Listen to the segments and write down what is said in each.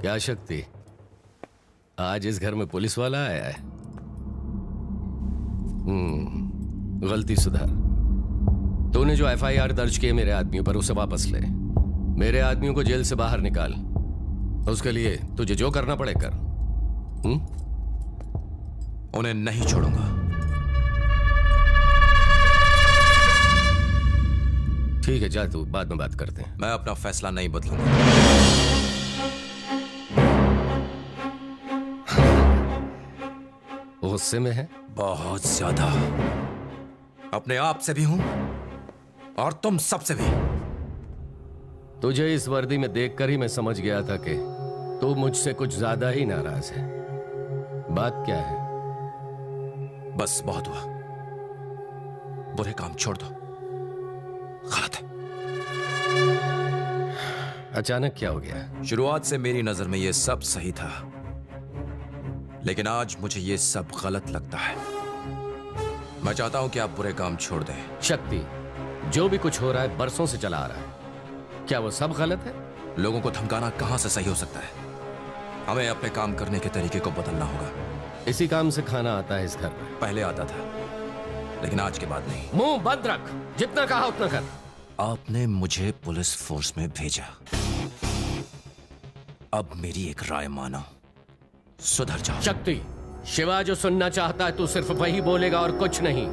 क्या शक्ति, आज इस घर में पुलिस वाला आया है? गलती सुधार। तूने जो एफआईआर दर्ज किए मेरे आदमियों पर, उसे वापस ले। मेरे आदमियों को जेल से बाहर निकाल। उसके लिए तुझे जो करना पड़े कर। उन्हें नहीं छोड़ूंगा। ठीक है, जा तू, बाद में बात करते हैं। मैं अपना फैसला नहीं बदलूंगा। गुस्से में है? बहुत ज्यादा। अपने आप से भी हूं और तुम सबसे भी। तुझे इस वर्दी में देखकर ही मैं समझ गया था कि तू मुझसे कुछ ज्यादा ही नाराज है। बात क्या है? बस बहुत हुआ। बुरे काम छोड़ दो। गलत है। अचानक क्या हो गया? शुरुआत से मेरी नजर में यह सब सही था, लेकिन आज मुझे ये सब गलत लगता है। मैं चाहता हूं कि आप बुरे काम छोड़ दें। शक्ति, जो भी कुछ हो रहा है बरसों से चला आ रहा है। क्या वो सब गलत है? लोगों को धमकाना कहां से सही हो सकता है? हमें अपने काम करने के तरीके को बदलना होगा। इसी काम से खाना आता है इस घर में? पहले आता था, लेकिन आज के बाद नहीं। मुंह बंद रख, जितना कहा उतना कर। आपने मुझे पुलिस फोर्स में भेजा, अब मेरी एक राय मानो, सुधर जाओ। शक्ति, शिवा जो सुनना चाहता है तू सिर्फ वही बोलेगा और कुछ नहीं।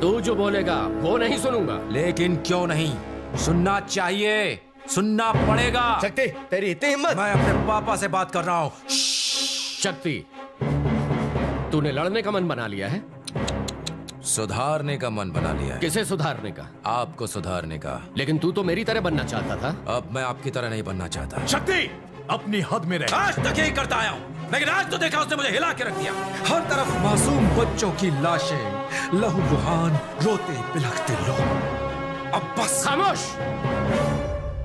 तू जो बोलेगा वो नहीं सुनूंगा। लेकिन क्यों नहीं? सुनना चाहिए, सुनना पड़ेगा। शक्ति, तेरी इतनी हिम्मत? मैं अपने पापा से बात कर रहा हूं। शक्ति, तूने लड़ने का मन बना लिया है? सुधारने का मन बना लिया है। किसे सुधारने का? आपको सुधारने का। लेकिन तू तो मेरी तरह बनना चाहता था। अब मैं आपकी तरह नहीं बनना चाहता। शक्ति, अपनी हद में रह। आज तक यही करता आया हूं, लेकिन आज तो देखा उसने मुझे हिला के रख दिया। हर तरफ मासूम बच्चों की लाशें, लहूलुहान, रोते बिलखते लोग। अब बस खामोश।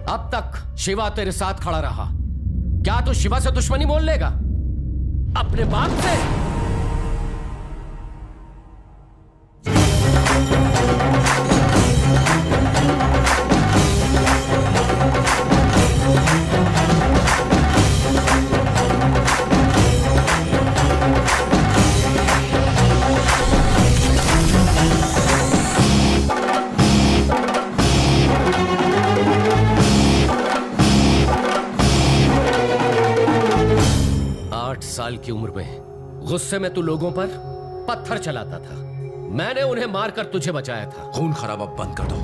अब तक शिवा तेरे साथ खड़ा रहा, क्या तू शिवा से दुश्मनी मोल लेगा? अपने बाप से? 8 साल की उम्र में गुस्से में तू लोगों पर पत्थर चलाता था। मैंने उन्हें मारकर तुझे बचाया था। खून खराबा बंद कर दो।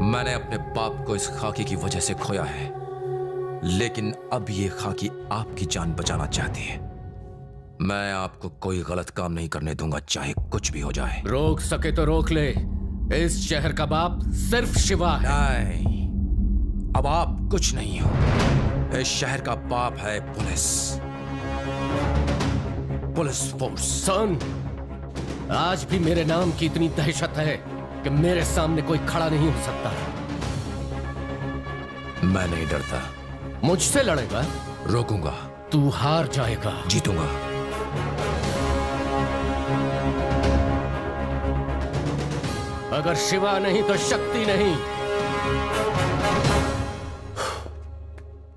मैंने अपने बाप को इस खाकी की वजह से खोया है, लेकिन अब ये खाकी आपकी जान बचाना चाहती है। मैं आपको कोई गलत काम नहीं करने दूंगा, चाहे कुछ भी हो जाए। रोक सके तो रोक ले। इस शहर का बाप सिर्फ शिवा है। नहीं, अब आप कुछ नहीं हो। इस शहर का बाप है पुलिस फोर्स। सुन, आज भी मेरे नाम की इतनी दहशत है कि मेरे सामने कोई खड़ा नहीं हो सकता। मैं नहीं डरता। मुझसे लड़ेगा? रोकूंगा। तू हार जाएगा। जीतूंगा। अगर शिवा नहीं तो शक्ति नहीं।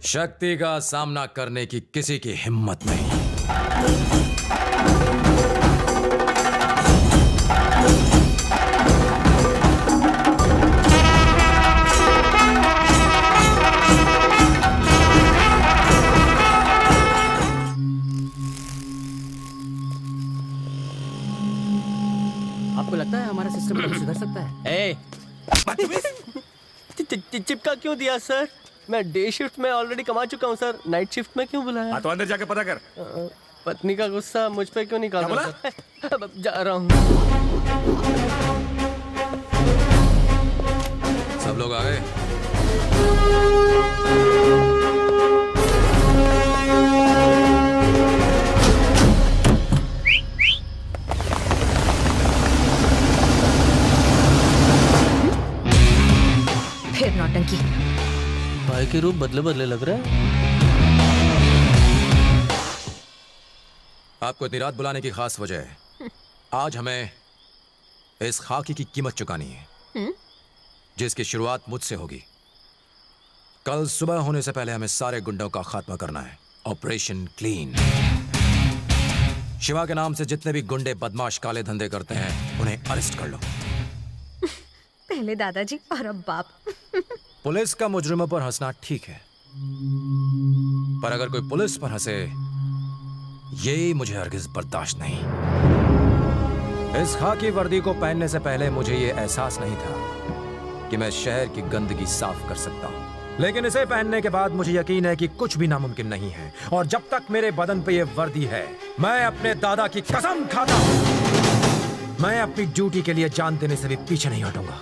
शक्ति का सामना करने की किसी की हिम्मत नहीं। आपको लगता है हमारा सिस्टम कभी सुधर सकता है? चिपका क्यों दिया सर? मैं डे शिफ्ट में ऑलरेडी कमा चुका हूँ सर, नाइट शिफ्ट में क्यों बुलाया? तो अंदर जाके पता कर। पत्नी का गुस्सा मुझ पे क्यों निकाल रहा है? जा रहा हूँ। सब लोग आ गए? एक ही रूप बदले बदले लग रहा है। आपको इतनी रात बुलाने की खास वजह है। आज हमें इस खाकी की कीमत चुकानी है, जिसकी शुरुआत मुझसे होगी। कल सुबह होने से पहले हमें सारे गुंडों का खात्मा करना है। Operation clean. शिवा के नाम से जितने भी गुंडे बदमाश काले धंधे करते हैं उन्हें अरेस्ट कर लो। पहले दादाजी और अब बाप। पुलिस का मुजरिमों पर हंसना ठीक है, पर अगर कोई पुलिस पर हंसे ये मुझे हरगिज बर्दाश्त नहीं। इस खाकी वर्दी को पहनने से पहले मुझे ये एहसास नहीं था कि मैं शहर की गंदगी साफ कर सकता हूं, लेकिन इसे पहनने के बाद मुझे यकीन है कि कुछ भी नामुमकिन नहीं है। और जब तक मेरे बदन पे ये वर्दी है, मैं अपने दादा की कसम खाता हूं, मैं अपनी ड्यूटी के लिए जान देने से भी पीछे नहीं हटूंगा।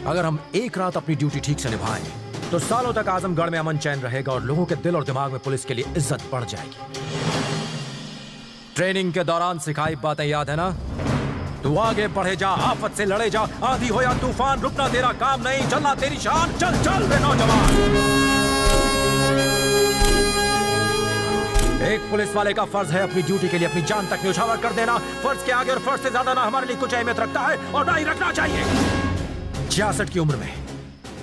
अगर हम एक रात अपनी ड्यूटी ठीक से निभाएं तो सालों तक आजमगढ़ में अमन चैन रहेगा और लोगों के दिल और दिमाग में पुलिस के लिए इज्जत बढ़ जाएगी। ट्रेनिंग के दौरान सिखाई बातें याद है ना? तू आगे बढ़े जा, आफत से लड़े जा, आंधी हो या तूफान, रुकना तेरा काम नहीं, चलना तेरी शान। चल चल बे नौजवान। एक पुलिस वाले का फर्ज है अपनी ड्यूटी के लिए अपनी जान तक न्यौछावर कर देना। फर्ज के आगे और फर्ज से ज्यादा ना हमारे लिए कुछ अहमियत रखता है और ना ही रखना चाहिए। 66 की उम्र में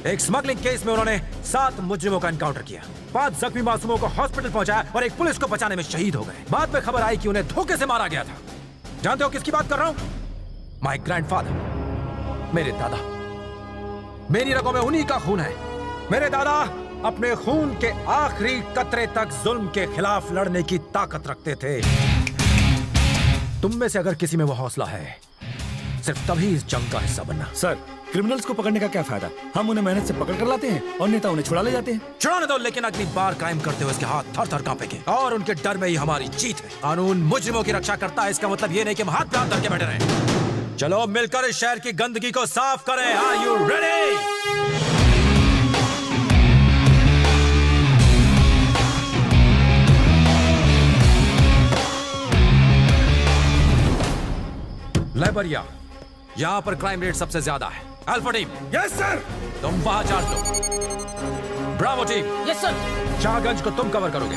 एक स्मगलिंग केस में उन्होंने 7 मुजरिमों का एनकाउंटर किया, 5 जख्मी मासूमों को हॉस्पिटल पहुंचाया और एक पुलिस को बचाने में शहीद हो गए। बाद में खबर आई कि उन्हें धोखे से मारा गया था। जानते हो किसकी बात कर रहा हूं? माय ग्रैंडफादर, मेरे दादा। मेरी रगों में उन्हीं का खून है। मेरे दादा अपने खून के आखिरी कतरे तक जुल्म के खिलाफ लड़ने की ताकत रखते थे। तुम में से अगर किसी में वो हौसला है, सिर्फ तभी इस जंग का हिस्सा बनना। सर, क्रिमिनल्स को पकड़ने का क्या फायदा? हम उन्हें मेहनत से पकड़ कर लाते हैं और नेता उन्हें छुड़ा ले जाते हैं। छुड़ाने दो, लेकिन अगली बार क्राइम करते हुए उसके हाथ थर थर कांपेंगे और उनके डर में ही हमारी जीत है। कानून मुजरिमों की रक्षा करता है, इसका मतलब ये नहीं कि हम हाथ पे हाथ धर के बैठे रहें। चलो मिलकर इस शहर की गंदगी को साफ करें। Are you ready? लाइबरिया, यहां पर क्राइम रेट सबसे ज्यादा है। Alpha team, yes sir. तुम वहां चार्ज लो। Bravo team, yes sir. Shahganj को तुम कवर करोगे।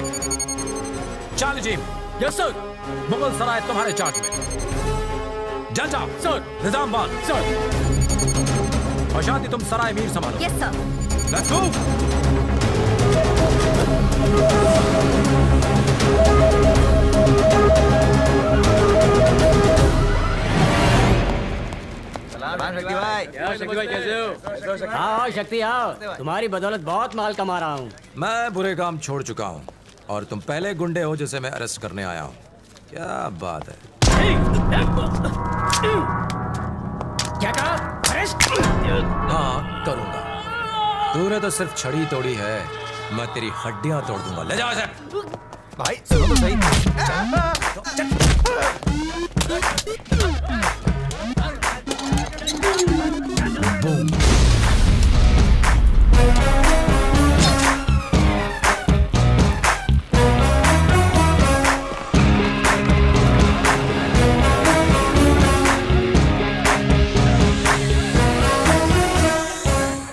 Charlie team, yes sir. Mughal Sarai तुम्हारे चार्ज में। जलजा सर। निजामबाद सर। और शांति तुम सराय मीर संभालो। Yes sir. Let's move. Shakti भाई कैसे हो? हाँ शक्ति आओ, तुम्हारी बदौलत बहुत माल कमा रहा हूँ। मैं बुरे काम छोड़ चुका हूँ और तुम पहले गुंडे हो जिसे मैं अरेस्ट करने आया हूँ। क्या बात है? क्या कहा? अरेस्ट? हाँ करूंगा। तूने तो सिर्फ छड़ी तोड़ी है, मैं तेरी हड्डियां तोड़ दूंगा। ले जाओ इसे। भाई सुनो तो सही।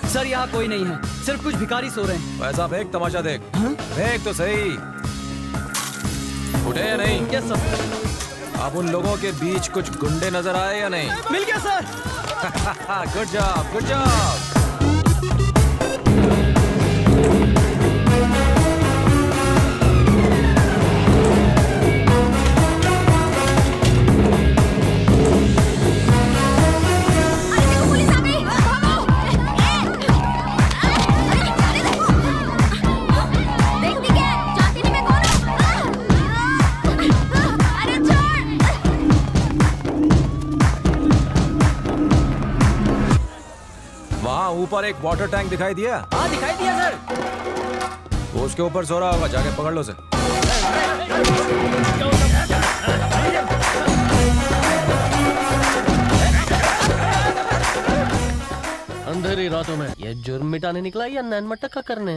सर यहाँ कोई नहीं है, सिर्फ कुछ भिखारी सो रहे हैं। वैसा देख, तमाशा देख। देख तो सही, उठे या नहीं? Yes sir. अब उन लोगों के बीच कुछ गुंडे नजर आए या नहीं? मिल गया sir. Good job, good job. ऊपर एक वाटर टैंक दिखाई दिया? हाँ दिखाई दिया सर। वो उसके ऊपर सो रहा होगा, जाके पकड़ लो उसे। अंधेरी रातों में ये जुर्म मिटाने निकला या नैन मटका करने?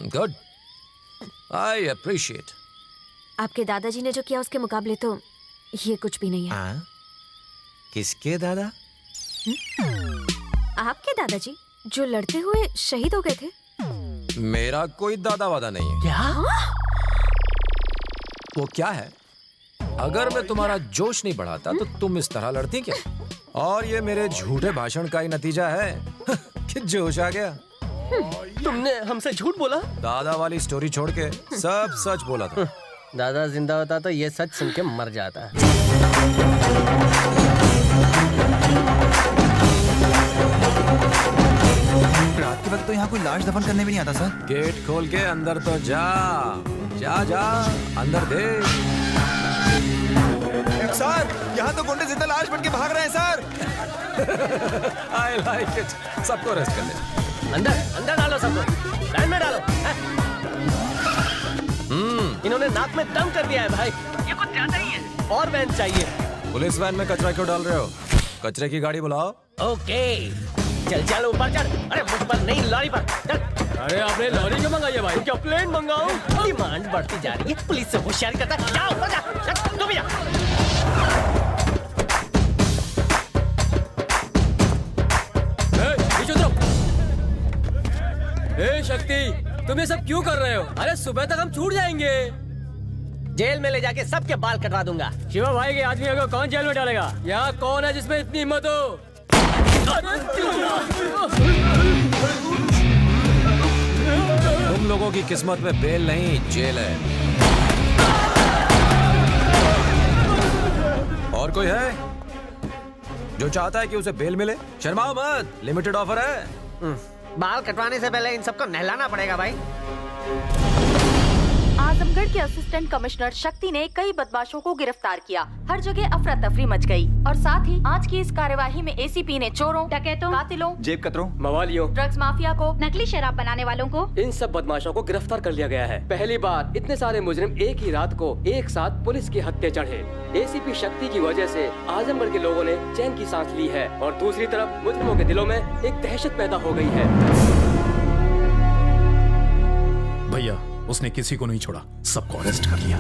Good, I appreciate. आपके दादाजी ने जो किया उसके मुकाबले तो ये कुछ भी नहीं है। किसके दादा? आपके दादाजी जो लड़ते हुए शहीद हो गए थे? मेरा कोई दादा वादा नहीं है। क्या? वो क्या है, अगर मैं तुम्हारा जोश नहीं बढ़ाता तो तुम इस तरह लड़ती क्या? और ये मेरे झूठे भाषण का ही नतीजा है कि जोश आ गया। तुमने हमसे झूठ बोला? दादा वाली स्टोरी छोड़ के सब सच बोला था। दादा जिंदा होता तो ये सच सुन के मर जाता। रात के वक्त तो यहाँ कोई लाश दफन करने भी नहीं आता सर। गेट खोल के अंदर तो जा जा जा, अंदर देख। सर यहाँ तो गुंडे जिंदा लाश बन के भाग रहे हैं सर। I like it. सबको अरेस्ट कर ले। अंदर अंदर डालो सबको, वैन में डालो। इन्होंने नाक में दम कर दिया है भाई, ये कुछ ज्यादा ही है। और वैन चाहिए। पुलिस वैन में कचरा क्यों डाल रहे हो? कचरे की गाड़ी बुलाओ। ओके चल चल ऊपर चढ़। अरे मुझ पर नहीं, लॉरी पर चल। अरे आपने लॉरी क्यों मंगाई है भाई? क्या प्लेन मंगाऊं? डिमांड बढ़ती जा रही है, पुलिस से होशियारी करता है। जा ऊपर जा, चल, तू भी जा। ए शक्ति, तुम ये सब क्यों कर रहे हो? अरे सुबह तक हम छूट जाएंगे। जेल में ले जाके सबके बाल कटवा दूंगा। शिवा भाई के आदमी को कौन जेल में डालेगा? यहाँ कौन है जिसमें इतनी हिम्मत हो? तुम लोगों की किस्मत में बेल नहीं, जेल है। और कोई है जो चाहता है कि उसे बेल मिले? शर्माओ मत, लिमिटेड ऑफर है। बाल कटवाने से पहले इन सबको नहलाना पड़ेगा भाई। आजमगढ़ के असिस्टेंट कमिश्नर शक्ति ने कई बदमाशों को गिरफ्तार किया। हर जगह अफरा तफरी मच गई और साथ ही आज की इस कार्यवाही में एसीपी ने चोरों, डकैतों, कातिलों, जेब कतरों, मवालियों, ड्रग्स माफिया को, नकली शराब बनाने वालों को, इन सब बदमाशों को गिरफ्तार कर लिया गया है। पहली बार इतने सारे मुजरिम एक ही रात को एक साथ पुलिस की हत्या चढ़े। एसीपी शक्ति की वजह से आजमगढ़ के लोगों ने चैन की सांस ली है और दूसरी तरफ मुजरिमों के दिलों में एक दहशत पैदा हो गई है। भैया उसने किसी को नहीं छोड़ा, सबको अरेस्ट कर लिया।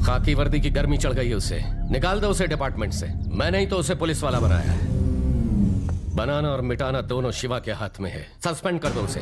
खाकी वर्दी की गर्मी चढ़ गई है उसे। निकाल दो उसे डिपार्टमेंट से। मैंने ही तो उसे पुलिस वाला बनाया है। बनाना और मिटाना दोनों शिवा के हाथ में है। सस्पेंड कर दो उसे।